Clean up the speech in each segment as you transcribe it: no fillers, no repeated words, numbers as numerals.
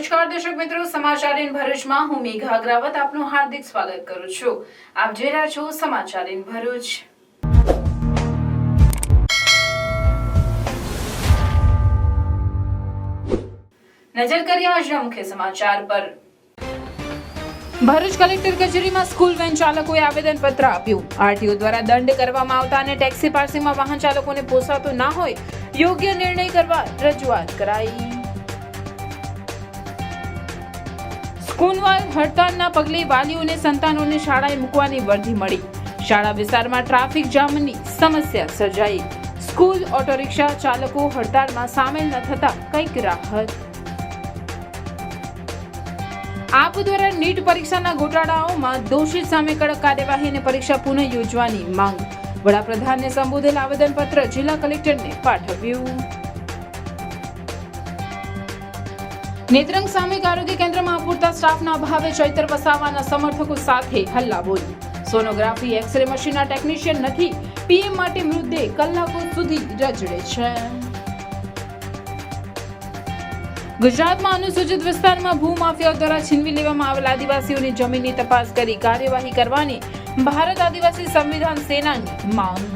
નમસ્કાર દર્શક મિત્રો, સમાચાર ઇન ભરૂચમાં હું મેઘા અગ્રવાલ આપનું હાર્દિક સ્વાગત કરું છું। આપ જોઈ રહ્યા છો સમાચાર ઇન ભરૂચ। નજર કરીએ આજના મુખ્ય સમાચાર પર। ભરૂચ કલેક્ટર કચેરીમાં સ્કૂલ વેન ચાલકોએ આવેદનપત્ર આપ્યું। આરટીઓ દ્વારા દંડ કરવામાં આવતા અને ટેક્સી પાર્સિંગમાં વાહન ચાલકોને પોસાતો ના હોય યોગ્ય નિર્ણય કરવા રજૂઆત કરાઈ। સ્કૂલમાં હડતાળના પગલે વાલીઓને સંતાનોને શાળાએ મૂકવાની વર્દી મળી। શાળા વિસ્તારમાં ટ્રાફિક જામની સમસ્યા સર્જાઈ। સ્કૂલ ઓટો રિક્ષા ચાલકો હડતાળમાં સામેલ ન થતા કંઈક રાહત। આપ દ્વારા નીટ પરીક્ષાના ગોટાળાઓમાં દોષિત સામે કડક કાર્યવાહી અને પરીક્ષા પુનઃ યોજવાની માંગ। વડાપ્રધાનને સંબોધેલ આવેદનપત્ર જિલ્લા કલેક્ટરને પાઠવ્યું। નેત્રંગ સામૂહિક આરોગ્ય કેન્દ્રમાં અપૂરતા સ્ટાફના અભાવે ચૈતર વસાવાના સમર્થકો સાથે હલ્લાબોલી। સોનોગ્રાફી એક્સરે મશીનના ટેકનિશિયન નથી, પીએમ માટે મૃતદેહ કલાકો સુધી રજડે છે। ગુજરાતમાં અનુસૂચિત વિસ્તારમાં ભૂમાફિયાઓ દ્વારા છીનવી લેવામાં આવેલ આદિવાસીઓની જમીનની તપાસ કરી કાર્યવાહી કરવાની ભારત આદિવાસી સંવિધાન સેનાની માંગ।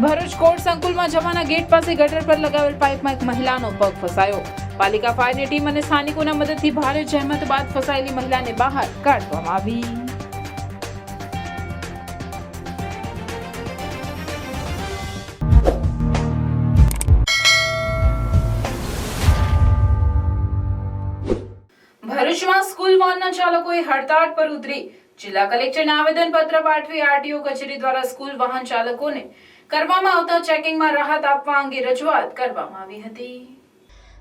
ભરૂચ કોર્ટ સંકુલમાં જવાના ગેટ પાસે ગટર પર લગાવેલ પાઇપમાં એક મહિલાનો પગ ફસાયો। પાલિકા ફાયરની ટીમ અને સ્થાનિકોના મદદથી ભારે જહેમત બાદ ફસાયેલી મહિલાને બહાર કાઢવામાં આવી। ભરૂચમાં સ્કૂલ વાનના ચાલકોએ હડતાળ પર ઉતરી જિલ્લા કલેક્ટરને આવેદનપત્ર પાઠવી આરટીઓ કચેરી દ્વારા સ્કૂલ વાહન ચાલકોને કરવામાં આવતા ચેકિંગમાં રાહત આપવા અંગે રજૂઆત કરવામાં આવી હતી।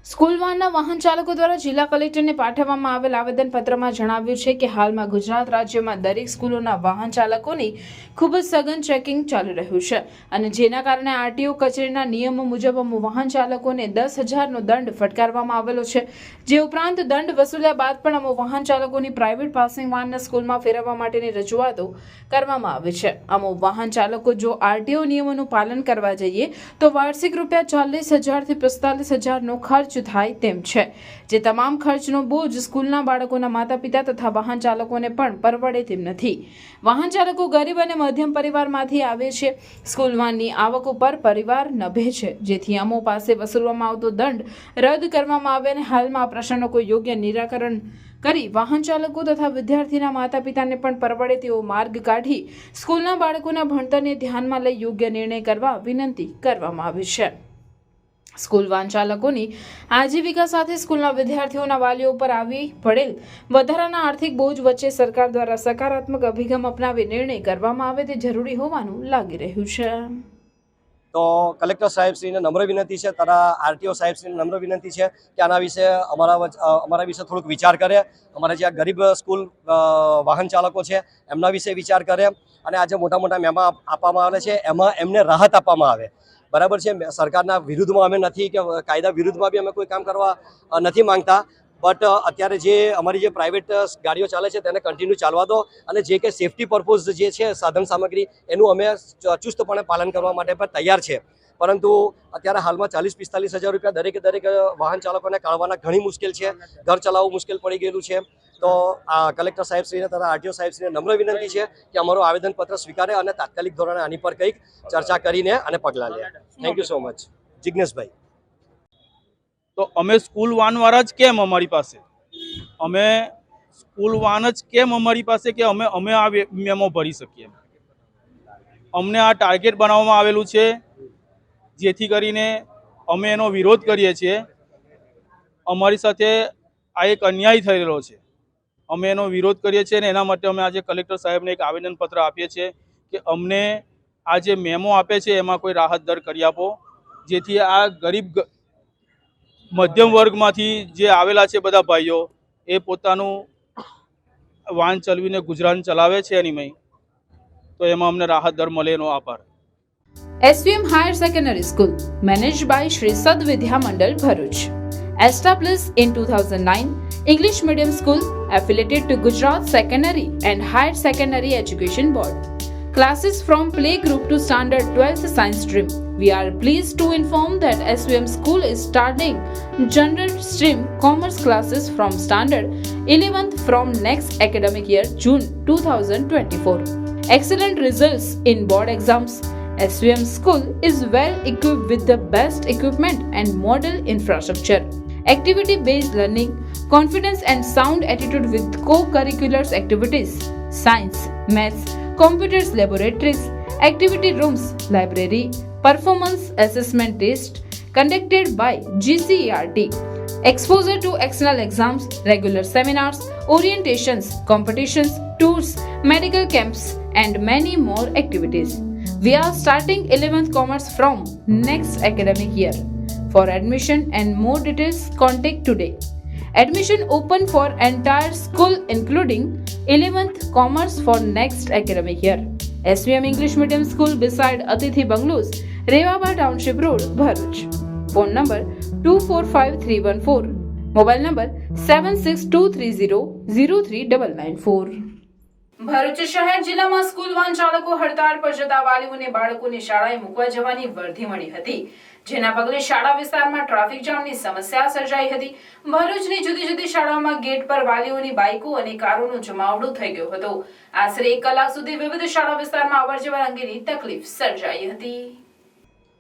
સ્કૂલ વાનના વાહન ચાલકો દ્વારા જિલ્લા કલેક્ટરને પાઠવવામાં આવેલ આવેદનપત્રમાં જણાવ્યું છે કે હાલમાં ગુજરાત રાજ્યમાં દરેક સ્કૂલોના વાહન ચાલકોની ખૂબ જ સઘન ચેકિંગ ચાલી રહ્યું છે અને જેના કારણે આરટીઓ કચેરીના નિયમો મુજબ વાહન ચાલકોને 10,000નો દંડ ફટકારવામાં આવેલો છે। જે ઉપરાંત દંડ વસૂલ્યા બાદ પણ અમુક વાહન ચાલકોની પ્રાઇવેટ પાસિંગ વાનને સ્કૂલમાં ફેરવવા માટેની રજૂઆતો કરવામાં આવે છે। અમુક વાહન ચાલકો જો આરટીઓ નિયમોનું પાલન કરવા જઈએ તો વાર્ષિક રૂપિયા 40,000 થી 45,000નો ખર્ચ થાય તેમ છે, જે તમામ ખર્ચનો બોજ સ્કૂલના બાળકોના માતા પિતા તથા વાહન ચાલકોને પણ પરવડે તેમ નથી। વાહન ચાલકો ગરીબ અને મધ્યમ પરિવારમાંથી આવે છે। સ્કૂલ વાનની આવક ઉપર પરિવાર નભે છે, જેથી અમો પાસે વસૂલવામાં આવતો દંડ રદ કરવામાં આવે અને હાલમાં આ પ્રશ્નનો કોઈ યોગ્ય નિરાકરણ કરી વાહન ચાલકો તથા વિદ્યાર્થીના માતા પિતાને પણ પરવડે તેવો માર્ગ કાઢી સ્કૂલના બાળકોના ભણતરને ધ્યાનમાં લઈ યોગ્ય નિર્ણય કરવા વિનંતી કરવામાં આવી છે। સ્કૂલ વાન ચાલકોની આજીવિકા સાથે સ્કૂલના વિદ્યાર્થીઓના વાલીઓ પર આવી પડેલ વધારાના આર્થિક બોજ વચ્ચે સરકાર દ્વારા સકારાત્મક અભિગમ અપનાવી નિર્ણય કરવામાં આવે તે જરૂરી હોવાનું લાગી રહ્યું છે। તો કલેક્ટર સાહેબશ્રીને નમ્ર વિનંતી છે તથા આરટીઓ સાહેબશ્રીને નમ્ર વિનંતી છે કે આના વિશે અમારા વિશે થોડુંક વિચાર કરે। અમારા જે ગરીબ સ્કૂલ વાહન ચાલકો છે એમના વિશે વિચાર કરે અને આજે મોટા મોટા મેમા આપવામાં આવે છે એમાં એમને રાહત આપવામાં આવે। બરાબર છે, સરકારના વિરુદ્ધમાં અમે નથી કે કાયદા વિરુદ્ધમાં બી અમે કોઈ કામ કરવા નથી માંગતા, બટ અત્યારે જે અમારી જે પ્રાઇવેટ ગાડીઓ ચાલે છે તેને કન્ટિન્યુ ચાલવા દો અને જે કે સેફટી પર્પઝ જે છે સાધન સામગ્રી એનું અમે ચુસ્તપણે પાલન કરવા માટે પણ તૈયાર છે। પરંતુ અત્યારે હાલમાં 40-45 હજાર રૂપિયા દરેક વાહન ચાલકોને કાઢવાના ઘણી મુશ્કેલ છે, ઘર ચલાવવું મુશ્કેલ પડી ગયેલું છે। તો આ કલેક્ટર સાહેબશ્રીને તથા આરટીઓ સાહેબશ્રીને નમ્ર વિનંતી છે કે અમારું આવેદનપત્ર સ્વીકારે અને તાત્કાલિક ધોરણે આની પર કંઈક ચર્ચા કરીને અને પગલાં લે। Thank you so much. જિજ્ઞેશભાઈ, તો અમે સ્કૂલ વાનવાળા જ કેમ અમારી પાસે અમે સ્કૂલ વાન જ કેમ અમારી પાસે કે અમે આ મેમો ભરી શકીએ? અમને આ ટાર્ગેટ બનાવવામાં આવેલું છે જેથી કરીને અમે એનો વિરોધ કરીએ છીએ। અમારી સાથે આ એક અન્યાય થઈ રહ્યો છે, અમે એનો વિરોધ કરીએ છીએ અને એના માટે અમે આજે કલેક્ટર સાહેબને એક આવેદનપત્ર આપીએ છીએ કે અમને આ જે મેમો આપે છે એમાં કોઈ રાહત દર કરી આપો, જેથી આ ગરીબ મધ્યમ વર્ગમાંથી જે આવેલા છે બધા ભાઈઓ એ પોતાનું વાહન ચલાવીને ગુજરાન ચલાવે છે એની તો એમાં અમને રાહત દર મળે એનો આભાર। SVM Higher Secondary School, managed by Shri Sad Vidya Mandal, Bharuch. Established in 2009, English medium school affiliated to Gujarat Secondary and Higher Secondary Education Board. classes from playgroup to standard 12th science stream. We are pleased to inform that SVM School is starting general stream commerce classes from standard 11th from next academic year, June 2024. Excellent results in board exams. SVM School is well equipped with the best equipment and model infrastructure. Activity-based learning, confidence and sound attitude with co-curricular activities, science, maths, computers laboratories, activity rooms, library, performance assessment test conducted by GCERT, exposure to external exams, regular seminars, orientations, competitions, tours, medical camps and many more activities. We are starting 11th Commerce from next academic year. For admission and more details, contact today. Admission open for entire school including 11th Commerce for next academic year. SVM English Medium School beside Atithi Bungalows, Rewaba Township Road, Bharuch. Phone number 245314. Mobile number 7623003994. Bharuch શહેર જિલ્લામાં school વાહન ચાલકો હડતાળ પર જતા વાલીઓને બાળકોને શાળાએ મૂકવા જવાની વર્ધી મળી હતી, જેના પગલે શાળા વિસ્તારમાં ટ્રાફિક જામની સમસ્યા સર્જાઈ હતી. ભરૂચની જુદી જુદી શાળાઓમાં ગેટ પર વાલીઓની બાઇકો અને કારોનો જમાવડો થઈ ગયો હતો. આશરે 1 કલાક સુધી વિવિધ શાળા વિસ્તારમાં અવરજવર અંગેની તકલીફ સર્જાઈ હતી.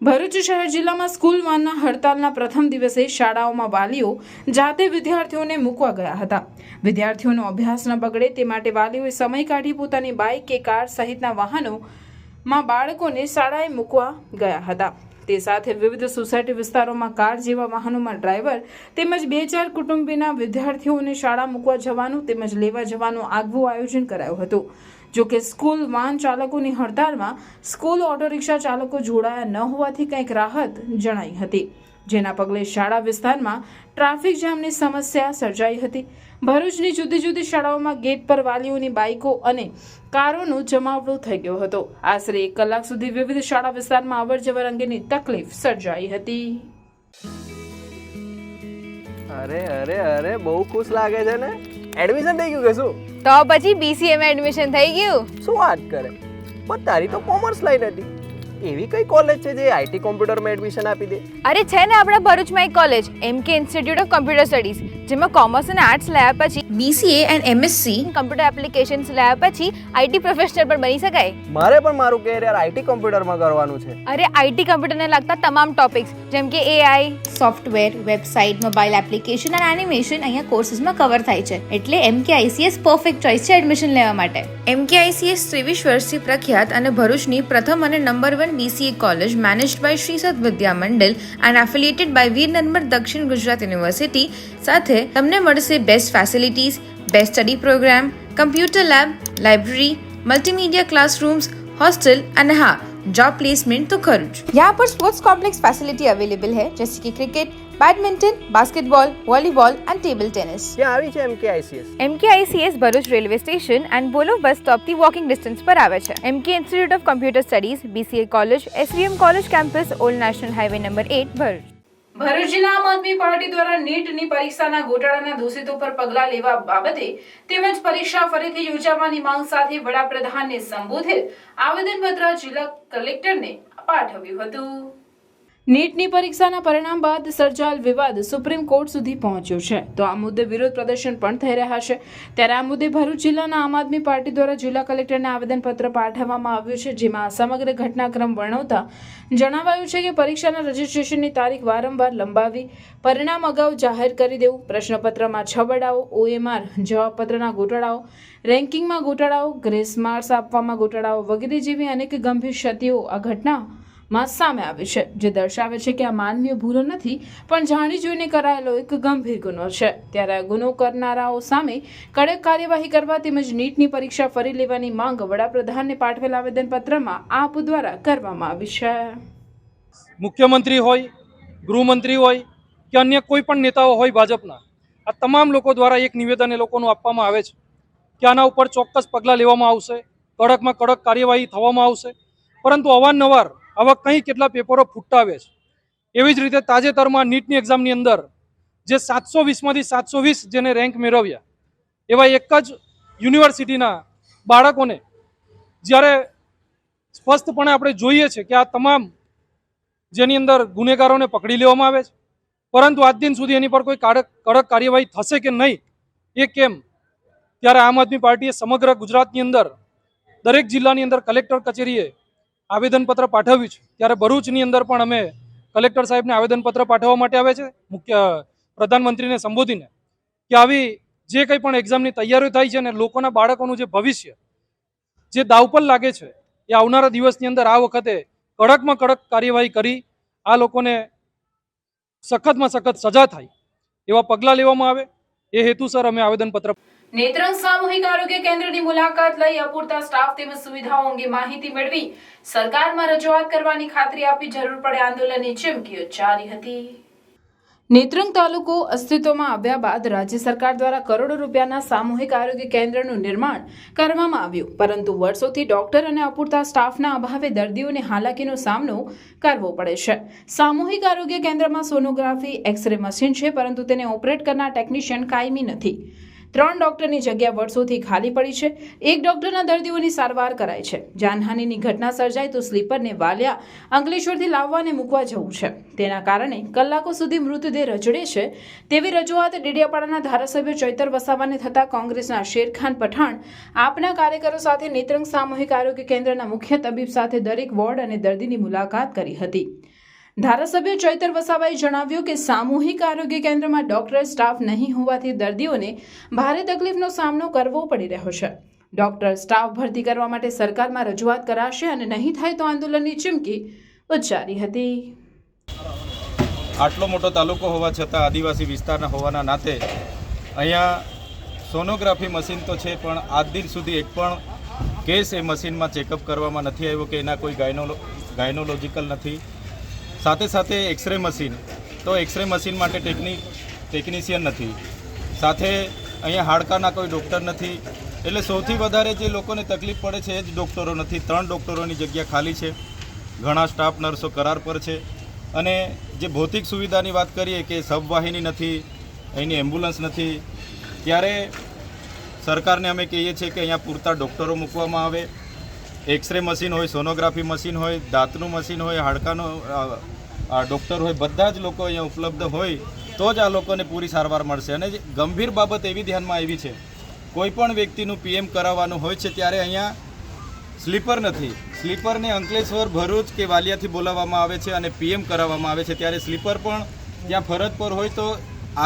ભરૂચ શહેર જિલ્લામાં સ્કૂલ વાનના હડતાલના પ્રથમ દિવસે શાળાઓમાં વાલીઓ જાતે વિદ્યાર્થીઓને મૂકવા ગયા હતા. વિદ્યાર્થીઓનો અભ્યાસ ન બગડે તે માટે વાલીઓએ સમય કાઢી પોતાની બાઇક કે કાર સહિતના વાહનોમાં બાળકોને શાળાએ મૂકવા ગયા હતા. તે સાથે વિવિધ સોસાયટી વિસ્તારોમાં કાર જેવા વાહનોમાં ડ્રાઈવર તેમજ 2-4 કુટુંબીના વિદ્યાર્થીઓને શાળા મૂકવા જવાનું તેમજ લેવા જવાનું આગવું આયોજન કરાયું હતું. જો કે સ્કૂલ વાહન ચાલકોની હડતાળમાં સ્કૂલ ઓટો રિક્ષા ચાલકો જોડાયા ન હોવાથી કંઈક રાહત જણાઈ હતી, જેના પગલે શાળા વિસ્તારમાં ટ્રાફિક જામની સમસ્યા સર્જાઈ હતી. ભરૂચની જુદી જુદી શાળાઓમાં ગેટ પર વાલીઓની બાઇકો અને કારોનો જમાવડો થઈ ગયો હતો. આશરે 1 કલાક સુધી વિવિધ શાળા વિસ્તારમાં અવરજવર અંગેની તકલીફ સર્જાઈ હતી. અરે અરે અરે બહુ ખુશ લાગે છે ને. એડમિશન થઈ ગયું કે શું? તો પછી BCA માં એડમિશન થઈ ગયું. શું વાત કરે? પણ તારી તો કોમર્સ લાઈન હતી. એવી કઈ કોલેજ છે જે આઈટી કોમ્પ્યુટરમાં એડમિશન આપી દે? અરે છે ને આપણા ભરૂચમાં એક college MK institute of computer studies, જેમાં કોમર્સ અને આર્ટ્સ લાયા પછી BCA and MSc computer applications લાયા પછી IT પ્રોફેશનલ પણ બની શકાય. મારે પણ મારું કેરિયર આઈટી કોમ્પ્યુટરમાં કરવાનું છે. અરે IT કમ્પ્યુટરને લગતા તમામ ટોપિક્સ જેમ કે AI, software, website, mobile application અને એનિમેશન અહીંયા કોર્સીસમાં કવર થાય છે. એટલે MK ICS પરફેક્ટ ચોઇસ છે એડમિશન લેવા માટે. MK ICS 23 વર્ષથી પ્રખ્યાત અને ભરૂચની પ્રથમ અને number 1 BCA college managed by Sri Sat Vidya Mandal and affiliated by Veer Narmar Dakshin Gujarat University સાથે તમને મળશે best facilities, best study program, computer lab, library, multimedia classrooms, hostel અને हाँ जॉब प्लेसमेंट तो खर्च. यहाँ पर स्पोर्ट्स कॉम्प्लेक्स फैसिलिटी अवेलेबल है जैसे कि cricket, badminton, basketball, volleyball and table tennis. ક્યાં આવી છે MK ICS? MK ICS Bharuch railway station and બોલો બસ સ્ટોપથી વોકિંગ ડિસ્ટન્સ પર આવે છે. MK institute of computer studies, BCA college, SVM college campus, old national highway number 8 Bharuch. Bharuch જિલ્લા આમ આદમી પાર્ટી દ્વારા નીટની પરીક્ષાના ગોટાળાના દોષિતો પર પગલાં લેવા બાબતે તેમજ પરીક્ષા ફરીથી યોજવાની માંગ સાથે વડાપ્રધાનને સંબોધેલ આવેદનપત્ર જિલ્લા કલેક્ટરને પાઠવ્યું હતું. નીટની પરીક્ષાના પરિણામ બાદ સર્જાયેલ વિવાદ સુપ્રીમ કોર્ટ સુધી પહોંચ્યો છે, તો આ મુદ્દે વિરોધ પ્રદર્શન પણ થઈ રહ્યા છે. ત્યારે આ મુદ્દે ભરૂચ જિલ્લાના આમ આદમી પાર્ટી દ્વારા જિલ્લા કલેક્ટરને આવેદનપત્ર પાઠવવામાં આવ્યું છે, જેમાં સમગ્ર ઘટનાક્રમ વર્ણવતા જણાવાયું છે કે પરીક્ષાના રજીસ્ટ્રેશનની તારીખ વારંવાર લંબાવી, પરિણામ અગાઉ જાહેર કરી દેવું, પ્રશ્નપત્રમાં છબડાઓ, OMR જવાબપત્રના ગોટાળાઓ, રેન્કિંગમાં ગોટાળાઓ, ગ્રેસ માર્ક્સ આપવામાં ગોટાળાઓ વગેરે જેવી અનેક ગંભીર ક્ષતિઓ આ ઘટના માં સામે આવી છે, જે દર્શાવે છે કે આ માનવીય ભૂલો નથી પણ જાણી જોઈને કરાયેલો એક ગંભીર ગુનો છે. ત્યારે આ ગુનો કરનારાઓ સામે કડક કાર્યવાહી કરવા તેમજ નીટની પરીક્ષા ફરી લેવાની માંગ વડાપ્રધાનને પાઠવેલ આવેદનપત્રમાં આપ દ્વારા કરવામાં આવી છે. મુખ્યમંત્રી હોય, ગૃહમંત્રી હોય કે અન્ય કોઈ પણ નેતાઓ હોય ભાજપના, આ તમામ લોકો દ્વારા એક નિવેદન એ લોકોનું આપવામાં આવે છે કે આના ઉપર ચોક્કસ પગલાં લેવામાં આવશે, કડકમાં કડક કાર્યવાહી થવામાં આવશે. પરંતુ અવારનવાર આવા કંઈ કેટલા પેપરો ફૂટતા આવે છે. એવી જ રીતે તાજેતરમાં નીટની એક્ઝામની અંદર જે 720માંથી 720 જેને રેન્ક મેળવ્યા એવા એક જ યુનિવર્સિટીના બાળકોને જ્યારે સ્પષ્ટપણે આપણે જોઈએ છે કે આ તમામ જેની અંદર ગુનેગારોને પકડી લેવામાં આવે છે, પરંતુ આજ દિન સુધી એની પર કોઈ કડક કાર્યવાહી થશે કે નહીં એ કેમ? ત્યારે આમ આદમી પાર્ટીએ સમગ્ર ગુજરાતની અંદર દરેક જિલ્લાની અંદર કલેક્ટર કચેરીએ આવેદનપત્ર પાઠવ્યું છે. ત્યારે ભરૂચની અંદર પણ અમે કલેક્ટર સાહેબને આવેદનપત્ર પાઠવવા માટે આવે છે, મુખ્ય પ્રધાનમંત્રીને સંબોધીને, કે આવી જે કંઈ પણ એક્ઝામની તૈયારીઓ થાય છે ને લોકોના બાળકોનું જે ભવિષ્ય જે દાવ પર લાગે છે એ આવનારા દિવસની અંદર આ વખતે કડકમાં કડક કાર્યવાહી કરી આ લોકોને સખતમાં સખત સજા થાય એવા પગલાં લેવામાં આવે એ હેતુસર અમે આવેદનપત્ર. નેત્રંગ સામૂહિક આરોગ્ય કેન્દ્રની મુલાકાત લઈ અપૂરતા સ્ટાફ તેમજ સુવિધાઓ અંગે માહિતી મેળવી સરકારમાં રજૂઆત કરવાની ખાતરી આપી જરૂર પડે આંદોલનની ચીમકી ઉચ્ચારી હતી. નેત્રંગ તાલુકો અસ્તિત્વમાં આવ્યા બાદ રાજ્ય સરકાર દ્વારા કરોડો રૂપિયાના સામૂહિક આરોગ્ય કેન્દ્રનું નિર્માણ કરવામાં આવ્યું, પરંતુ વર્ષોથી ડોક્ટર અને અપૂરતા સ્ટાફના અભાવે દર્દીઓને હાલાકીનો સામનો કરવો પડે છે. સામૂહિક આરોગ્ય કેન્દ્રમાં સોનોગ્રાફી, એક્સરે મશીન છે, પરંતુ તેને ઓપરેટ કરનાર ટેકનિશિયન કાયમી નથી. 3 ડોક્ટરની જગ્યા વર્ષોથી ખાલી પડી છે. 1 ડોક્ટરના દર્દીઓની સારવાર કરાય છે. જાનહાનિની ઘટના સર્જાય તો સ્લીપરને વાલિયા અંકલેશ્વરથી લાવવાને મૂકવા જવું છે. તેના કારણે કલાકો સુધી મૃતદેહ રજડે છે તેવી રજૂઆત ડેડિયાપાડાના ધારાસભ્ય ચૈતર વસાવાને થતા કોંગ્રેસના શેરખાન પઠાણ આપના કાર્યકરો સાથે નેત્રંગ સામૂહિક આરોગ્ય કેન્દ્રના મુખ્ય તબીબ સાથે દરેક વોર્ડ અને દર્દીની મુલાકાત કરી હતી. ધારાસભ્ય ચૈતર વસાવાએ જણાવ્યું કે સામૂહિક આરોગ્ય કેન્દ્રમાં ડોક્ટર સ્ટાફ નહીં હોવાથી દર્દીઓને ભારે તકલીફનો સામનો કરવો પડી રહ્યો છે. ડોક્ટર સ્ટાફ ભરતી કરવા માટે સરકારમાં રજૂઆત કરાશે અને નહીં થાય તો આંદોલનની ચીમકી ઉચ્ચારી હતી. આટલો મોટો તાલુકો હોવા છતાં આદિવાસી વિસ્તારના હોવાના નાતે અહીંયા સોનોગ્રાફી મશીન તો છે, પણ આજ દિન સુધી એક પણ કેસ એ મશીનમાં ચેકઅપ કરવામાં નથી આવ્યો કે એના કોઈ ગાયનોલોજિકલ નથી. સાથે સાથે એક્સરે મશીન, તો એક્સરે મશીન માટે ટેકનિશિયન નથી. સાથે અહીંયા હાડકાના કોઈ ડૉક્ટર નથી. એટલે સૌથી વધારે જે લોકોને તકલીફ પડે છે એ જ ડૉક્ટરો નથી. 3 ડૉક્ટરોની જગ્યા ખાલી છે. ઘણા સ્ટાફ નર્સો કરાર પર છે. અને જે ભૌતિક સુવિધાની વાત કરીએ કે સબવાહિની નથી, અહીંની એમ્બ્યુલન્સ નથી, ત્યારે સરકારને અમે કહીએ છીએ કે અહીંયા પૂરતા ડૉક્ટરો મૂકવામાં આવે. એક્સરે મશીન હોય, સોનોગ્રાફી મશીન હોય, દાંતનું મશીન હોય, હાડકાનું ડૉક્ટર હોય, બધા જ લોકો અહીંયા ઉપલબ્ધ હોય તો જ આ લોકોને પૂરી સારવાર મળશે. અને ગંભીર બાબત એવી ધ્યાનમાં આવી છે, કોઈ પણ વ્યક્તિનું પીએમ કરાવવાનું હોય છે ત્યારે અહીંયા સ્લીપર નથી. સ્લીપરને અંકલેશ્વર, ભરૂચ કે વાલિયાથી બોલાવવામાં આવે છે અને પીએમ કરાવવામાં આવે છે. ત્યારે સ્લીપર પણ ત્યાં ફરજ પર હોય તો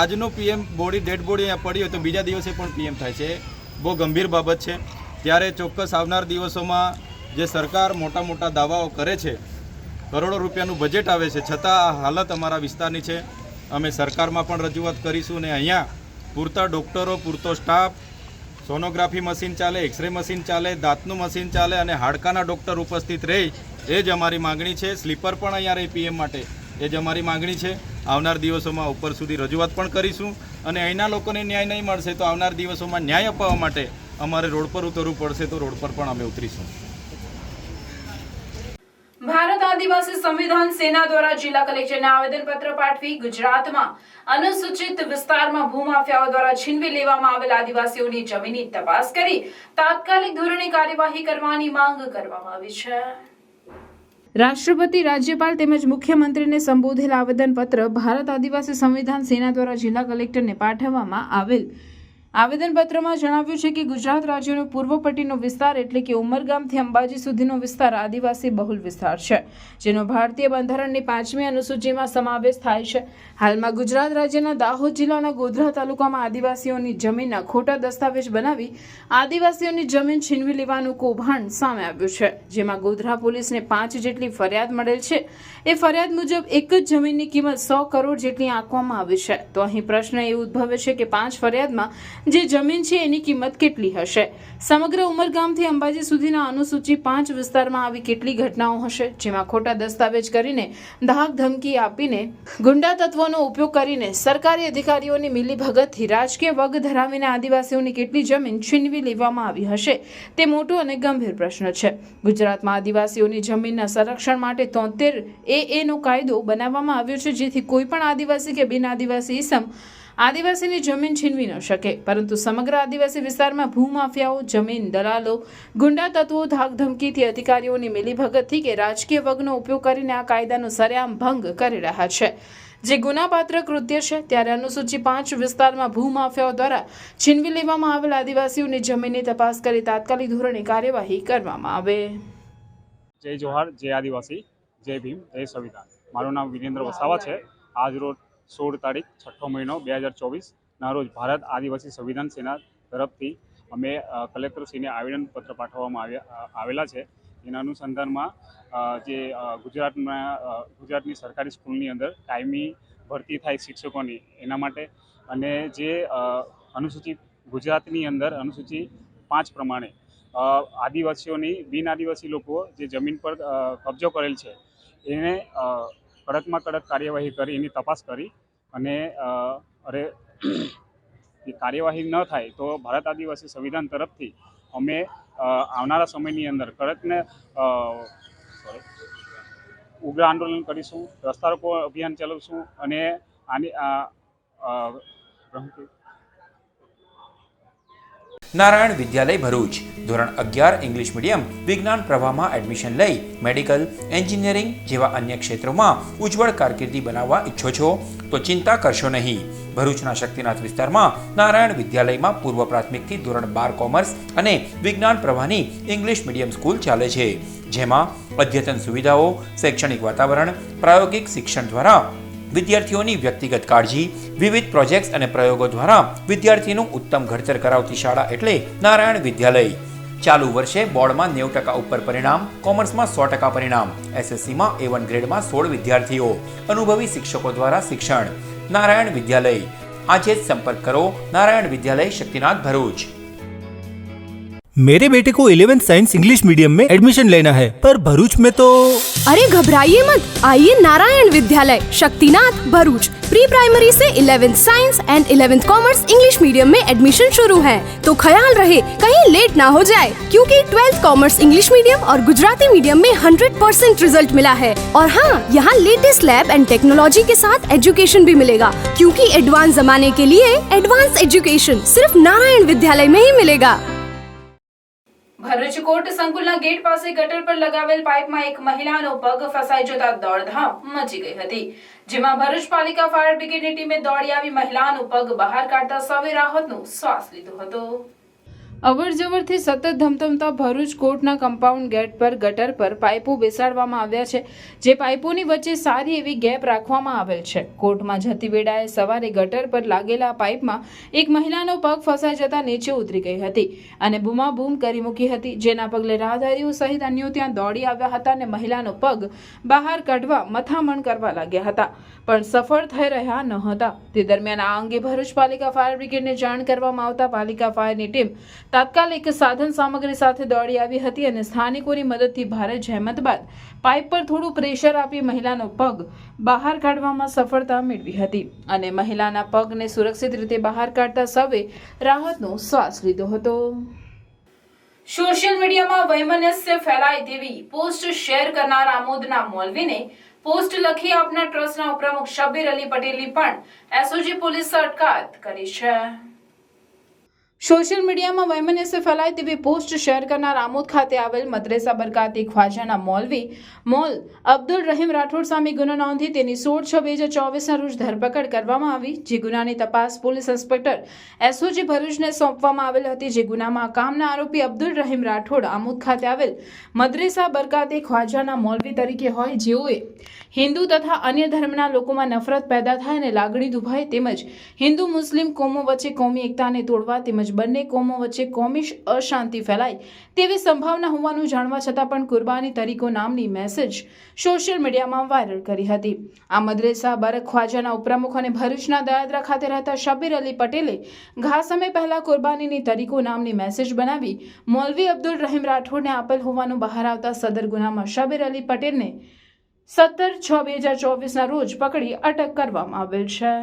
આજનું પીએમ ડેડ બોડી અહીંયા પડી હોય તો બીજા દિવસે પણ પીએમ થાય છે. બહુ ગંભીર બાબત છે. ત્યારે ચોક્કસ આવનાર દિવસોમાં જે સરકાર મોટા મોટા દાવાઓ કરે છે, કરોડો રૂપિયાનું બજેટ આવે છે, છતાં આ હાલત અમારા વિસ્તારની છે. અમે સરકારમાં પણ રજૂઆત કરીશું ને અહીંયા પૂરતા ડૉક્ટરો, પૂરતો સ્ટાફ, સોનોગ્રાફી મશીન ચાલે, એક્સરે મશીન ચાલે, દાંતનું મશીન ચાલે અને હાડકાના ડૉક્ટર ઉપસ્થિત રહે એ જ અમારી માગણી છે. સ્લીપર પણ અહીંયા રહે પીએમ માટે એ જ અમારી માગણી છે. આવનાર દિવસોમાં ઉપર સુધી રજૂઆત પણ કરીશું અને અહીંના લોકોને ન્યાય નહીં મળશે તો આવનાર દિવસોમાં ન્યાય અપાવવા માટે અમારે રોડ પર ઉતરવું પડશે તો રોડ પર પણ અમે ઉતરીશું. ભારત આદિવાસી સંવિધાન સેના દ્વારા જિલ્લા કલેક્ટરને આવેદનપત્ર પાઠવી ગુજરાતમાં અનુસૂચિત વિસ્તારમાં ભૂમાફિયાઓ દ્વારા છીનવી લેવામાં આવેલ આદિવાસીઓની જમીનની તપાસ કરી તાત્કાલિક ધોરણે કાર્યવાહી કરવાની માંગ કરવામાં આવી છે. રાષ્ટ્રપતિ, રાજ્યપાલ તેમજ મુખ્યમંત્રીને સંબોધેલ આવેદનપત્ર ભારત આદિવાસી સંવિધાન સેના દ્વારા જિલ્લા કલેક્ટરને પાઠવવામાં આવેલ આવેદનપત્રમાં જણાવ્યું છે કે ગુજરાત રાજ્યનો પૂર્વ પટ્ટીનો વિસ્તાર એટલે કે ઉમરગામથી અંબાજી સુધીનો વિસ્તાર આદિવાસી બહુલ વિસ્તાર છે, જેનો ભારતીય બંધારણની 5મી અનુસૂચિમાં સમાવેશ થાય છે. હાલમાં ગુજરાત રાજ્યના દાહોદ જિલ્લાના ગોધરા તાલુકામાં આદિવાસીઓની જમીનના ખોટા દસ્તાવેજ બનાવી આદિવાસીઓની જમીન છીનવી લેવાનું કૌભાંડ સામે આવ્યું છે, જેમાં ગોધરા પોલીસને 5 જેટલી ફરિયાદ મળેલ છે. એ ફરિયાદ મુજબ એક જ જમીનની કિંમત 100 કરોડ જેટલી આંકવામાં આવી છે. તો અહીં પ્રશ્ન એ ઉદ્ભવે છે કે 5 ફરિયાદમાં જે જમીન છે એની કિંમત કેટલી હશે? સમગ્ર ઉમરગામથી અંબાજી સુધીના અનુસૂચિ 5 વિસ્તારમાં આવી કેટલી ઘટનાઓ હશે, જેમાં ખોટા દસ્તાવેજ કરીને, ધાક ધમકી આપીને, ગુંડા તત્વોનો ઉપયોગ કરીને, સરકારી અધિકારીઓની મિલીભગતથી રાજકીય વગ ધરાવીને આદિવાસીઓની કેટલી જમીન છીનવી લેવામાં આવી હશે તે મોટો અને ગંભીર પ્રશ્ન છે. ગુજરાતમાં આદિવાસીઓની જમીનના સંરક્ષણ માટે 73 AA નો કાયદો બનાવવામાં આવ્યો છે, જેથી કોઈ પણ આદિવાસી કે બિન આદિવાસી ઇસમ આદિવાસીની જમીન છીનવી ન શકે, પરંતુ સમગ્ર આદિવાસી વિસ્તારમાં ભૂમાફિયાઓ, જમીન દલાલો, ગુંડા તત્વો ધાકધમકીથી, અધિકારીઓની મિલીભગતથી કે રાજકીય વગનો ઉપયોગ કરીને આ કાયદાનો સરેઆમ ભંગ કરી રહ્યા છે, જે ગુનાપાત્ર કૃત્ય છે। ત્યારે અનુસૂચિ 5 વિસ્તારમાં ભૂમાફિયાઓ દ્વારા છીનવી લેવામાં આવેલ આદિવાસીઓની જમીનની તપાસ કરી તાત્કાલિક ધોરણે કાર્યવાહી કરવામાં આવે। જય જોહાર, જય આદિવાસી, જય ભીમ, જય સંવિધાન। મારું નામ વિરેન્દ્ર વસાવા છે। આજ રોજ 16 તારીખ 6ઠો મહિનો 2024ના રોજ ભારત આદિવાસી સંવિધાન સેના તરફથી અમે કલેક્ટરશ્રીને આવેદનપત્ર પાઠવવામાં આવેલા છે। એના અનુસંધાનમાં જે ગુજરાતની સરકારી સ્કૂલની અંદર કાયમી ભરતી થાય શિક્ષકોની એના માટે, અને જે ગુજરાતની અંદર અનુસૂચિ 5 પ્રમાણે આદિવાસીઓની બિન આદિવાસી લોકો જે જમીન પર કબજો કરેલ છે એને કડકમાં કડક કાર્યવાહી કરી એની તપાસ કરી, અને એ કાર્યવાહી ન થાય તો ભારત આદિવાસી સંવિધાન તરફથી અમે આવનારા સમયની અંદર કડકને ઉગ્ર આંદોલન કરીશું, રસ્તા રોકો અભિયાન ચલાવીશું, અને આની નારાયણ વિદ્યાલય ભરૂચ ધોરણ 11 ઇંગ્લિશ મીડિયમ વિજ્ઞાન પ્રવાહમાં એડમિશન લઈ મેડિકલ, એન્જિનિયરિંગ જેવા અન્ય ક્ષેત્રોમાં ઉજ્જવળ કારકિર્દી બનાવવા ઈચ્છો છો તો ચિંતા કરશો નહીં। ભરૂચના શક્તિનાથ વિસ્તારમાં નારાયણ વિદ્યાલયમાં પૂર્વ પ્રાથમિકથી ધોરણ 12 કોમર્સ અને વિજ્ઞાન પ્રવાહની ઇંગ્લિશ મીડિયમ સ્કૂલ ચાલે છે, જેમાં અદ્યતન સુવિધાઓ, શૈક્ષણિક વાતાવરણ, પ્રાયોગિક શિક્ષણ દ્વારા વિદ્યાર્થીઓની વ્યક્તિગત કાળજી, વિવિધ પ્રોજેક્ટ્સ અને પ્રયોગો દ્વારા વિદ્યાર્થીનું ઉત્તમ ઘડતર કરાવતી શાળા એટલે નારાયણ વિદ્યાલય। ચાલુ વર્ષે બોર્ડમાં 90% ઉપર પરિણામ, કોમર્સમાં 100% પરિણામ, એસએસસીમાં A1 ગ્રેડમાં 16 વિદ્યાર્થીઓ, અનુભવી શિક્ષકો દ્વારા શિક્ષણ। नारायण विद्यालय, आज ही संपर्क करो नारायण विद्यालय शक्तिनाथ भरूच। मेरे बेटे को 11th साइंस इंग्लिश मीडियम में एडमिशन लेना है, पर भरूच में तो। अरे घबराइए मत, आइए नारायण विद्यालय शक्तिनाथ भरूच। प्री प्राइमरी से 11th science and 11th commerce English medium में एडमिशन शुरू है, तो ख्याल रहे कहीं लेट ना हो जाए, क्योंकि 12th कॉमर्स इंग्लिश मीडियम और गुजराती मीडियम में 100% रिजल्ट मिला है। और हाँ, यहाँ लेटेस्ट लैब एंड टेक्नोलॉजी के साथ एजुकेशन भी मिलेगा, क्योंकि एडवांस जमाने के लिए एडवांस एजुकेशन सिर्फ नारायण विद्यालय में ही मिलेगा। ભરૂચ કોટ સંકુલના ગેટ પાસે ગટર પર લગાવેલ પાઇપમાં એક મહિલાનો પગ ફસાઈ જતા દોડધામ મચી ગઈ હતી, જેમાં ભરૂચ પાલિકા ફાયર બ્રિગેડની ટીમે દોડી આવી મહિલાનો પગ બહાર કાઢતા સૌએ રાહતનો શ્વાસ લીધો હતો। અવરજવરથી સતત ધમધમતા ભરૂચ કોર્ટના કમ્પાઉન્ડ ગેટ પર ગટર પર પાઇપો બેસાડવામાં આવ્યા છે, જે પાઇપોની વચ્ચે સારી એવી ગેપ રાખવામાં આવેલ છે। કોર્ટમાં જતી વેળાએ સવારે ગટર પર લાગેલા પાઇપમાં એક મહિલાનો પગ ફસાઈ જતા નીચે ઉતરી ગઈ હતી અને બૂમાબૂમ કરી મૂકી હતી, જેના પગલે રાહદારીઓ સહિત અન્યો ત્યાં દોડી આવ્યા હતા અને મહિલાનો પગ બહાર કાઢવા મથામણ કરવા લાગ્યા હતા, પણ સફળ થઈ રહ્યા ન હતા। તે દરમિયાન આ અંગે ભરૂચ પાલિકા ફાયર બ્રિગેડને જાણ કરવામાં આવતા પાલિકા ફાયરની ટીમ તાત્કાલિક સાધન સામગ્રી સાથે દોડી આવી હતી અને સ્થાનિકોની મદદથી ભારે જહેમત બાદ પાઇપ પર થોડું પ્રેશર આપી મહિલાનો પગ બહાર કાઢવામાં સફળતા મેળવી હતી અને મહિલાના પગને સુરક્ષિત રીતે બહાર કાઢતા સૌએ રાહતનો શ્વાસ લીધો હતો। સોશિયલ મીડિયામાં વૈમનસ્ય ફેલાય તેવી પોસ્ટ શેર કરનાર આમોદના મૌલવીને પોસ્ટ લખી આપનાર ટ્રસ્ટના ઉપપ્રમુખ શબ્બીર અલી પટેલની પણ એસઓજી પોલીસે અટકાયત કરી છે। સોશિયલ મીડિયામાં વૈમનસ્ય ફેલાય તેવી પોસ્ટ શેર કરનાર આમોદ ખાતે આવેલ મદ્રેસા બરકાતી ખ્વાજાના મૌલવી મોલ અબ્દુલ રહીમ રાઠોડ સામે ગુનો નોંધી તેની 16/6/2024ના રોજ ધરપકડ કરવામાં આવી, જે ગુનાની તપાસ પોલીસ ઇન્સ્પેક્ટર એસઓજી ભરૂચને સોંપવામાં આવેલ હતી। જે ગુનામાં કામના આરોપી અબ્દુલ રહીમ રાઠોડ આમોદ ખાતે આવેલ મદ્રેસા બરકાતી ખ્વાજાના મૌલવી તરીકે હોય, જેઓએ હિન્દુ તથા અન્ય ધર્મના લોકોમાં નફરત પેદા થાય અને લાગણી દુભાય, તેમજ હિન્દુ મુસ્લિમ કોમો વચ્ચે કોમી એકતાને તોડવા તેમજ બંને કોમો વચ્ચે કોમી અશાંતિ ફેલાય તેવી સંભાવના હોવાનું જાણવા છતાં પણ કુરબાની તરીકો નામની મેસેજ સોશિયલ મીડિયામાં વાયરલ કરી હતી। આ મદ્રેસા બરક ખ્વાજાના ઉપપ્રમુખ અને ભરૂચના દયાદરા ખાતે રહેતા શબ્બીર અલી પટેલે ઘા સમય પહેલા કુરબાનીની તરીકો નામની મેસેજ બનાવી મૌલવી અબ્દુલ રહીમ રાઠોડને આપેલ હોવાનું બહાર આવતા સદર ગુનામાં શબ્બીર અલી પટેલને 17/6/2024ના રોજ પકડી અટક કરવામાં આવેલ છે।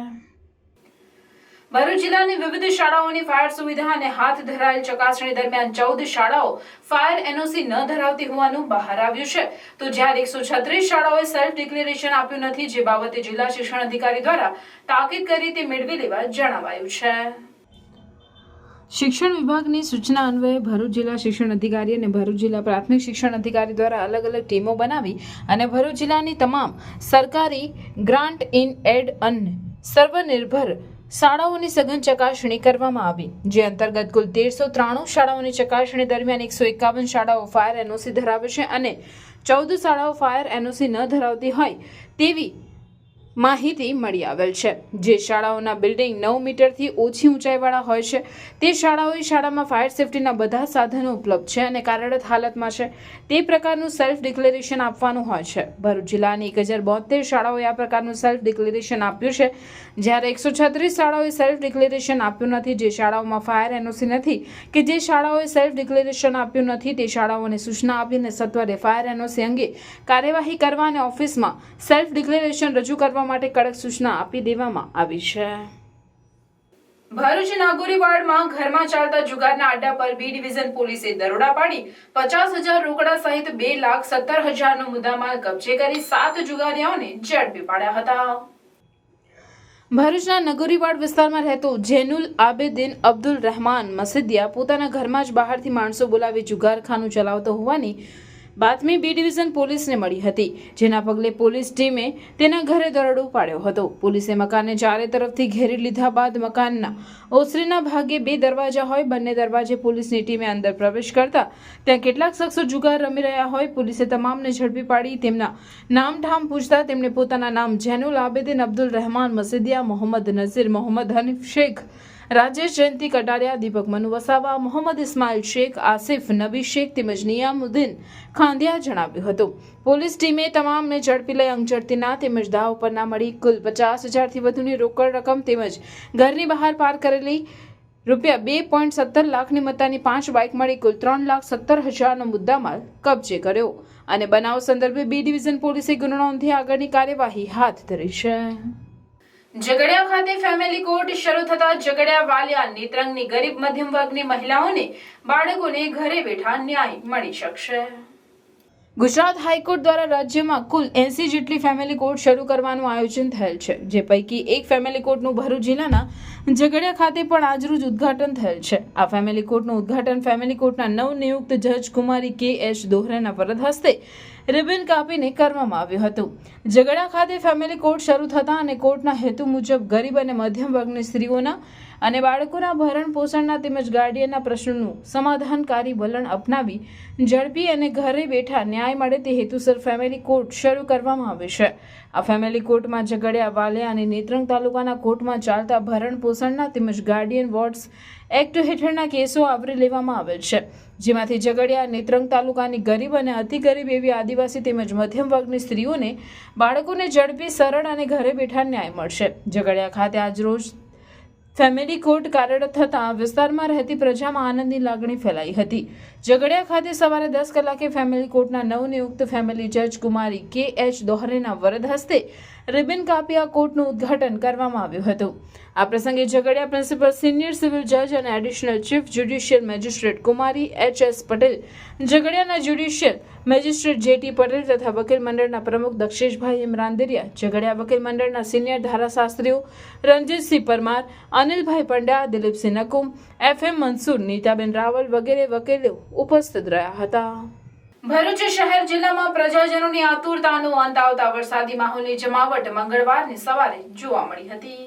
ભરૂચ જિલ્લાની વિવિધ શાળાઓની ફાયર સુવિધા અને હાથ ધરાયેલ ચકાસણી દરમિયાન 14 શાળાઓ ફાયર એનઓસી ન ધરાવતી હોવાનું બહાર આવ્યું છે, તો જ્યારે 136 શાળાઓએ સેલ્ફ ડિક્લેરેશન આપ્યું નથી, જે બાબતે જિલ્લા શિક્ષણ અધિકારી દ્વારા તાકીદ કરી તે મેળવી લેવા જણાવાયું છે. શિક્ષણ વિભાગની સૂચના અન્વયે ભરૂચ જિલ્લા શિક્ષણ અધિકારી અને ભરૂચ જિલ્લા પ્રાથમિક શિક્ષણ અધિકારી દ્વારા અલગ અલગ ટીમો બનાવી અને ભરૂચ જિલ્લાની તમામ સરકારી ગ્રાન્ટ ઇન એડ અને સર્વનિર્ભર શાળાઓની સઘન ચકાસણી કરવામાં આવી, જે અંતર્ગત કુલ 1393 શાળાઓની ચકાસણી દરમિયાન 151 શાળાઓ ફાયર એનઓસી ધરાવે છે અને 14 શાળાઓ ફાયર એનઓસી ન ધરાવતી હોય તેવી માહિતી મળી આવેલ છે. જે શાળાઓના બિલ્ડિંગ 9 મીટરથી ઓછી ઊંચાઈવાળા હોય છે તે શાળામાં ફાયર સેફટીના બધા સાધનો ઉપલબ્ધ છે અને કાર્યરત હાલતમાં છે તે પ્રકારનું સેલ્ફ ડિક્લેરેશન આપવાનું હોય છે. ભરૂચ જિલ્લાની 1072 શાળાઓએ આ પ્રકારનું સેલ્ફ ડિક્લેરેશન આપ્યું છે, જ્યારે 136 શાળાઓએ સેલ્ફ ડિક્લેરેશન આપ્યું નથી. જે શાળાઓમાં ફાયર એનઓસી નથી કે જે શાળાઓએ સેલ્ફ ડિક્લેરેશન આપ્યું નથી તે શાળાઓને સૂચના આપીને સત્વરે ફાયર એનઓસી અંગે કાર્યવાહી કરવા અને ઓફિસમાં સેલ્ફ ડિક્લેરેશન રજૂ કરવા માટે કડક સૂચના આપી દેવામાં આવી છે. ભરૂચ નાગોરીવાડમાં ઘરમાં ચાલતા જુગારના અડ્ડા પર બી ડિવિઝન પોલીસે દરોડા પાડી 50,000 રોકડા સહિત 2,70,000 નો મુદ્દામાલ કબજે કરી 7 જુગારીઓને ઝડપી પાડ્યા હતા. ભરૂચના નગોરીવાડ વિસ્તારમાં રહેતો જેનુલ આબેદીન અબ્દુલ રહેમાન મસીદિયા પોતાના ઘરમાં જ બહારથી માણસો બોલાવી જુગારખાનું ચલાવતો હોવાની બાતમી બી ડિવિઝન પોલીસને મળી હતી, જેના પગલે પોલીસ ટીમે તેના ઘરે દરોડો પાડ્યો હતો. પોલીસે મકાનને ચારે તરફથી ઘેરી લીધા બાદ મકાનના ઓસરીના ભાગે 2 દરવાજા હોય, બંને દરવાજે પોલીસની ટીમે અંદર પ્રવેશ કરતા ત્યાં કેટલાક શખ્સો જુગાર રમી રહ્યા હોય. પોલીસે તમામને ઝડપી પાડી તેમના નામ ઠામ પૂછતા તેમણે પોતાના નામ જેનુલ આબેદીન અબ્દુલ રહેમાન મસીદિયા, મોહમ્મદ નઝીર, મોહમ્મદ હનીફ શેખ, રાજેશ જયંતિ કટારિયા, દીપક મનુ વસાવા, મોહમ્મદ ઇસ્માઇલ શેખ, આસિફ નબી શેખ તેમજ નિયામુદ્દીન ખાંધિયા જણાવ્યું હતું. પોલીસ ટીમે તમામને ઝડપી લઈ અંગઝડતીના તેમજ દાવ પરના મળી કુલ 50,000થી વધુની રોકડ રકમ તેમજ ઘરની બહાર પાર્ક કરેલી રૂપિયા 2.17 લાખની મત્તાની 5 બાઇક મળી કુલ 3,70,000નો મુદ્દામાલ કબજે કર્યો અને બનાવ સંદર્ભે બી ડિવિઝન પોલીસે ગુનો નોંધી આગળની કાર્યવાહી હાથ ધરી છે. ઝઘડિયા ખાતે ફેમિલી કોર્ટ શરૂ થતા ઝઘડિયા વાલિયા નેત્રંગની ગરીબ મધ્યમ વર્ગની મહિલાઓને બાળકોને ઘરે બેઠા ન્યાય મળી શકશે. ગુજરાત હાઈકોર્ટ દ્વારા રાજ્યમાં કુલ 80 જેટલી ફેમિલી કોર્ટ શરૂ કરવાનું આયોજન થયેલ છે, જે પૈકી એક ફેમિલી કોર્ટનું ભરૂચ જિલ્લાના ઝઘડિયા ખાતે પણ આજરોજ ઉદ્ઘાટન થયેલ છે. આ ફેમિલી કોર્ટનું ઉદ્ઘાટન ફેમિલી કોર્ટના નવનિયુક્ત જજ કુમારી કે.એચ. દોહરાના વરદ હસ્તે રિબન કાપીને કરવામાં આવ્યું હતું. ઝઘડિયા ખાતે ફેમિલી કોર્ટ શરૂ થતા અને કોર્ટના હેતુ મુજબ ગરીબ અને મધ્યમ વર્ગની સ્ત્રીઓના અને બાળકોના ભરણ પોષણના તેમજ ગાર્ડિયનના પ્રશ્નોનું સમાધાનકારી વલણ અપનાવી ઝડપી અને ઘરે બેઠા ન્યાય મળે તે હેતુસર ફેમિલી કોર્ટ શરૂ કરવામાં આવે છે. આ ફેમિલી કોર્ટમાં ઝઘડિયા, વાલિયા અને નેત્રંગ તાલુકાના કોર્ટમાં ચાલતા ભરણ પોષણના તેમજ ગાર્ડિયન વોર્ડ્સ એક્ટ હેઠળના કેસો આવરી લેવામાં આવેલ છે, જેમાંથી ઝઘડિયા, નેત્રંગ તાલુકાની ગરીબ અને અતિ ગરીબ એવી આદિવાસી તેમજ મધ્યમ વર્ગની સ્ત્રીઓને બાળકોને ઝડપી, સરળ અને ઘરે બેઠા ન્યાય મળશે. ઝઘડિયા ખાતે આજરોજ ફેમિલી કોર્ટ કાર્યરત થતાં વિસ્તારમાં રહેતી પ્રજામાં આનંદની લાગણી ફેલાઈ હતી. ઝઘડિયા ખાતે સવારે 10 કલાકે ફેમિલી કોર્ટના નવનિયુક્ત ફેમિલી જજ કુમારી કે.એચ. દોહરેના વરદ હસ્તે રિબન કાપી આ કોર્ટનું ઉદ્ઘાટન કરવામાં આવ્યું હતું. આ પ્રસંગે ઝઘડિયા પ્રિન્સિપલ સિનિયર સિવિલ જજ અને એડિશનલ ચીફ જ્યુડિશિયલ મેજિસ્ટ્રેટ કુમારી એચ.એસ. પટેલ, ઝઘડિયાના જ્યુડિશિયલ મેજિસ્ટ્રેટ જે.ટી. પટેલ તથા વકીલ મંડળના પ્રમુખ દક્ષેશભાઈ ઇમરાનદરિયા, ઝઘડિયા વકીલ મંડળના સિનિયર ધારાશાસ્ત્રીઓ રણજીતસિંહ પરમાર, અનિલભાઈ પંડ્યા, દિલીપસિંહ નકુમ, એફ.એમ. મંસૂર, નીતાબેન રાવલ વગેરે વકીલો ઉપસ્થિત રહ્યા હતા. ભરૂચ શહેર જિલ્લામાં પ્રજાજનોની આતુરતાનો અંત આવતા વરસાદી માહોલની જમાવટ મંગળવારની સવારે જોવા મળી હતી.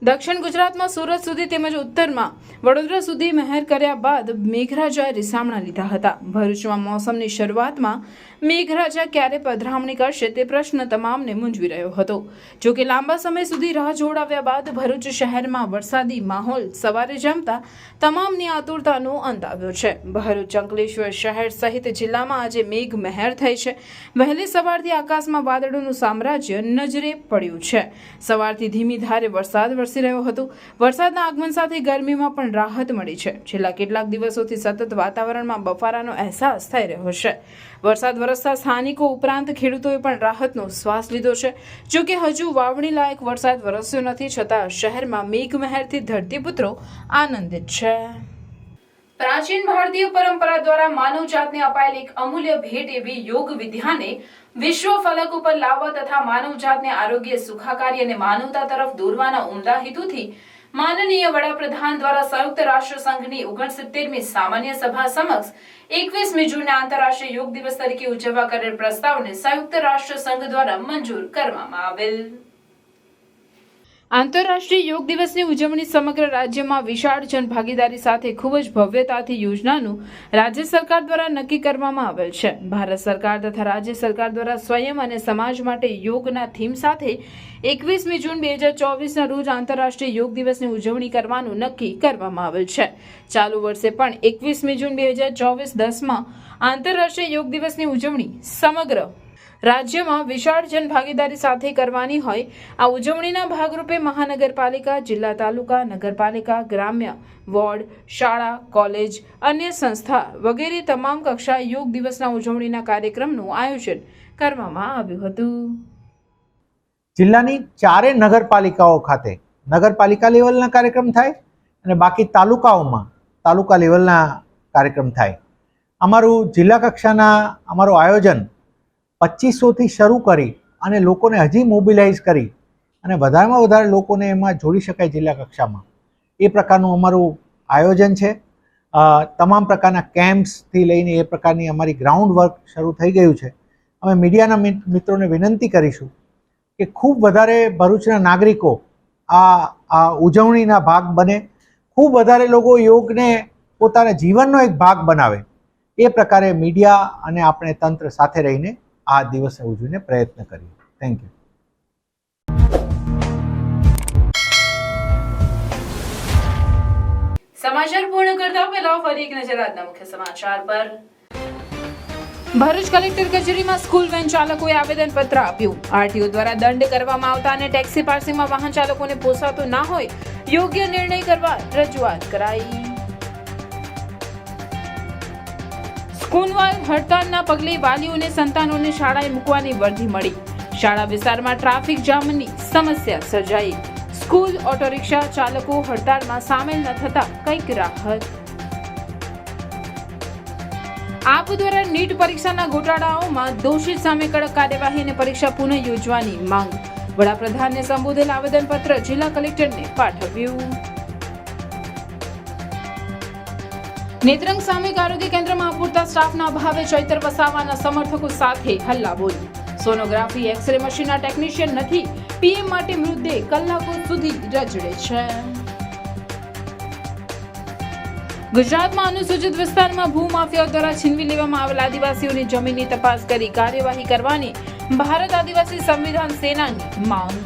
દક્ષિણ ગુજરાતમાં સુરત સુધી તેમજ ઉત્તરમાં વડોદરા સુધી મહેર કર્યા બાદ મેઘરાજાએ રીસામણા લીધા હતા. ભરૂચમાં મોસમની શરૂઆતમાં મેઘરાજા ક્યારે પધરામણી કરશે તે પ્રશ્ન તમામને મૂંઝવી રહ્યો હતો. જોકે લાંબા સમય સુધી રાહ જોડાવ્યા બાદ ભરૂચ શહેરમાં વરસાદી માહોલ સવારે જમતા તમામની આતુરતાનો અંત આવ્યો છે. ભરૂચ, અંકલેશ્વર શહેર સહિત જિલ્લામાં આજે મેઘ મહેર થઈ છે. વહેલી સવારથી આકાશમાં વાદળોનું સામ્રાજ્ય નજરે પડ્યું છે. સવારથી ધીમી ધારે વરસાદ વરસી રહ્યો હતો. વરસાદના આગમન સાથે ગરમીમાં પણ રાહત મળી છે. છેલ્લા કેટલાક દિવસોથી સતત વાતાવરણમાં બફારાનો અહેસાસ થઈ રહ્યો છે. વરસાદ વરસતા સ્થાનિકો ઉપરાંત ખેડૂતોએ પણ રાહતનો શ્વાસ લીધો છે. જોકે હજુ વાવણી લાયક વરસાદ વરસ્યો નથી, છતાં શહેરમાં મેઘમહેરથી ધરતીપુત્રો આનંદિત છે. પ્રાચીન ભારતીય પરંપરા દ્વારા માનવજાતને અપાયેલ એક અમૂલ્ય ભેટ એવી યોગ વિદ્યાને વિશ્વ ફલક ઉપર લાવવા તથા માનવજાતને આરોગ્ય, સુખાકારી અને માનવતા તરફ દોરવાના ઉમદા હેતુથી માનનીય વડાપ્રધાન દ્વારા સંયુક્ત રાષ્ટ્ર સંઘની 69મી સામાન્ય સભા સમક્ષ 21મી જૂનને આંતરરાષ્ટ્રીય યોગ દિવસ તરીકે ઉજવવા કરેલ પ્રસ્તાવને સંયુક્ત રાષ્ટ્ર સંઘ દ્વારા મંજૂર કરવામાં આવેલ. આંતરરાષ્ટ્રીય યોગ દિવસની ઉજવણી સમગ્ર રાજ્યમાં વિશાળ જનભાગીદારી સાથે ખૂબ જ ભવ્યતાથી યોજનાનું રાજ્ય સરકાર દ્વારા નક્કી કરવામાં આવેલ છે. ભારત સરકાર તથા રાજ્ય સરકાર દ્વારા સ્વયં અને સમાજ માટે યોગના થીમ સાથે 21મી જૂન 2024ના રોજ આંતરરાષ્ટ્રીય યોગ દિવસની ઉજવણી કરવાનું નક્કી કરવામાં આવેલ છે. ચાલુ વર્ષે પણ 21મી જૂન 2024 10મા આંતરરાષ્ટ્રીય યોગ દિવસની ઉજવણી સમગ્ર રાજ્યમાં વિશાળ જનભાગીદારી સાથે કરવાની હોય. આ ઉજવણીના ભાગરૂપે મહાનગરપાલિકા, જિલ્લા, તાલુકા, નગરપાલિકા, ગ્રામ્ય, વોર્ડ, શાળા, કોલેજ, અન્ય સંસ્થા વગેરે તમામ કક્ષાએ યોગ દિવસના ઉજવણીના કાર્યક્રમનું આયોજન કરવામાં આવ્યું હતું. જિલ્લાની 4 નગરપાલિકાઓ ખાતે નગરપાલિકા લેવલના કાર્યક્રમ થાય અને બાકી તાલુકાઓમાં તાલુકા લેવલના કાર્યક્રમ થાય. અમારું જિલ્લા કક્ષાના અમારું આયોજન 2500થી શરૂ કરી અને લોકોને હજી મોબિલાઇઝ કરી અને વધારેમાં વધારે લોકોને એમાં જોડી શકાય જિલ્લા કક્ષામાં, એ પ્રકારનું અમારું આયોજન છે. તમામ પ્રકારના કેમ્પ્સથી લઈને એ પ્રકારની અમારી ગ્રાઉન્ડ વર્ક શરૂ થઈ ગયું છે. અમે મીડિયાના મિત્રોને વિનંતી કરીશું કે ખૂબ વધારે ભરૂચના નાગરિકો આ ઉજવણીના ભાગ બને, ખૂબ વધારે લોકો યોગને પોતાના જીવનનો એક ભાગ બનાવે. એ પ્રકારે મીડિયા અને આપણે તંત્ર સાથે રહીને આ દિવસને ઉજવીને પ્રયત્ન કરીએ. Thank you. સમાચાર પૂર્ણ કરતા પહેલા ફરી એક નજર આજના મુખ્ય સમાચાર પર. ભરૂચ કલેક્ટર કચેરીમાં સ્કૂલ વેન ચાલકોએ આવેદનપત્ર આપ્યું. આરટીઓ દ્વારા દંડ કરવામાં આવતા અને ટેક્સી પાર્સિંગમાં વાહન ચાલકોને પોસાતો ના હોય યોગ્ય નિર્ણય કરવા રજૂઆત કરાઈ. સ્કૂલમાં હડતાળના પગલે વાલીઓને સંતાનોને શાળાએ મૂકવાની વર્ધી મળી. શાળા વિસ્તારમાં ટ્રાફિક જામની સમસ્યા સર્જાઈ. સ્કૂલ ઓટો રિક્ષા ચાલકો હડતાળમાં સામેલ ન થતા કંઈક રાહત. આપ દ્વારા નીટ પરીક્ષાના ગોટાળાઓમાં દોષિત સામે કડક કાર્યવાહી અને પરીક્ષા પુનઃ યોજવાની માંગ. વડાપ્રધાનને સંબોધેલ આવેદનપત્ર જિલ્લા કલેક્ટરને પાઠવ્યું. નેત્રંગ સામૂહિક આરોગ્ય કેન્દ્રમાં અપૂરતા સ્ટાફના અભાવે ચૈતર વસાવાના સમર્થકો સાથે હલ્લાબોલ. સોનોગ્રાફી, એક્સરે મશીનના ટેકનિશિયન નથી. પીએમ માટે મૃતદેહ કલાકો સુધી રજડે છે. ગુજરાતમાં અનુસૂચિત વિસ્તારમાં ભૂમાફિયાઓ દ્વારા છીનવી લેવામાં આવેલ આદિવાસીઓની જમીનની તપાસ કરી કાર્યવાહી કરવાની ભારત આદિવાસી સંવિધાન સેનાની માંગ.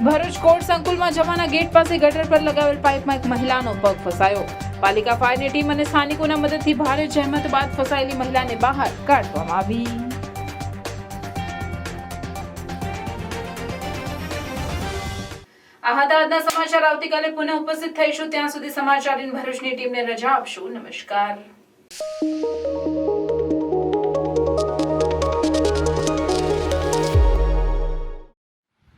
ભરૂચ કોર્ટ સંકુલમાં જવાના ગેટ પાસે ગટર પર લગાવેલ પાઇપમાં એક મહિલાનો પગ ફસાયો. પાલિકા ફાયરની ટીમ અને સ્થાનિકોના મદદથી ભારે જહેમત બાદ ફસાયેલી મહિલાને બહાર કાઢવામાં આવી. આ હતા આજના સમાચાર. આવતીકાલે પુનઃ ઉપસ્થિત થઈશું. ત્યાં સુધી સમાચાર ઇન ભરૂચની ટીમને રજા આપશું. નમસ્કાર.